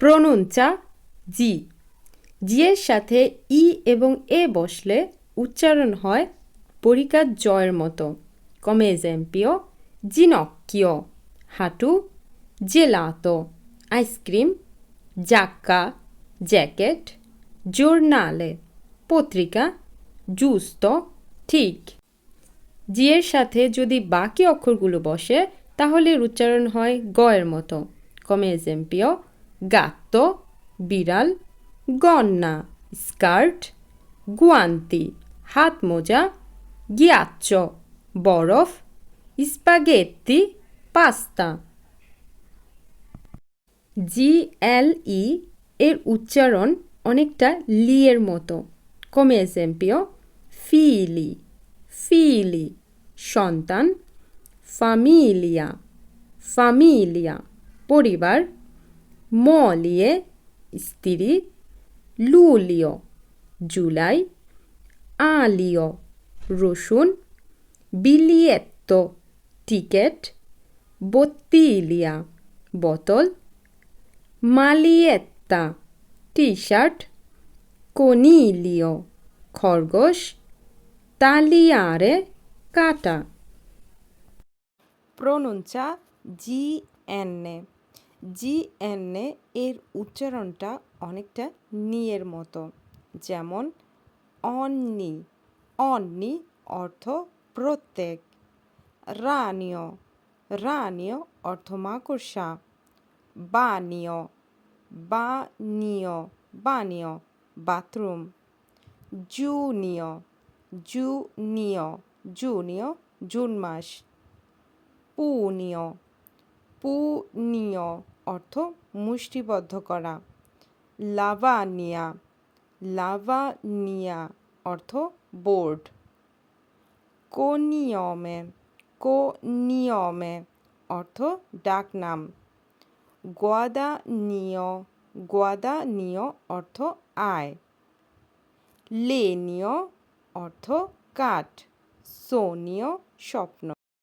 প্রোনুঞ্চা জি। জি এর সাথে ই এবং এ বসলে উচ্চারণ হয় পরিকার জয়ের মতো। Come esempio, ginocchio, হাঁটু, gelato, ice cream, giacca, jacket, giornale, পত্রিকা, giusto, ঠিক। জি এর সাথে যদি বাকি অক্ষরগুলো বসে তাহলে এর উচ্চারণ হয় গ এর মতো। Come esempio, gatto, বিড়াল, gonna, স্কার্ট, guanti, হাত মোজা, ghiaccio, বরফ, স্পাগেত্তি, পাস্তা। GLE এর উচ্চারণ অনেকটা লি এর মতো। Come esempio, figli, figli, সন্তান, famiglia, famiglia, পরিবার, moglie, স্ত্রী, luglio, জুলাই, alio, রসুন, biglietto, টিকেট, bottiglia, বোতল, maglietta, টি-শার্ট, coniglio, খরগোশ, tagliare, কাটা। প্রোনুঞ্চা জিএনএ। জিএনএ এর উচ্চারণটা অনেকটা নি এর মতো। যেমন অন্নি, অন্নি অর্থ প্রত্যেক। রানীয়, রানীয় অর্থ মাকড়সা। বানীয়, বানীয়, বানীয় বাথরুম। জুনিয়, জুনিয়, জুনিয় জুন মাস। পুনিয়, পুনিয় অর্থ মুষ্টিবদ্ধ করা। লাভানিয়া, লাভানিয়া অর্থ বোর্ড। কোনিয়মে, কোনিয়মে অর্থ ডাকনাম। গোয়াদানিয়, গোয়াদানিয় অর্থ আয়। লেনীয় অর্থ কাঠ। সোনীয় স্বপ্ন।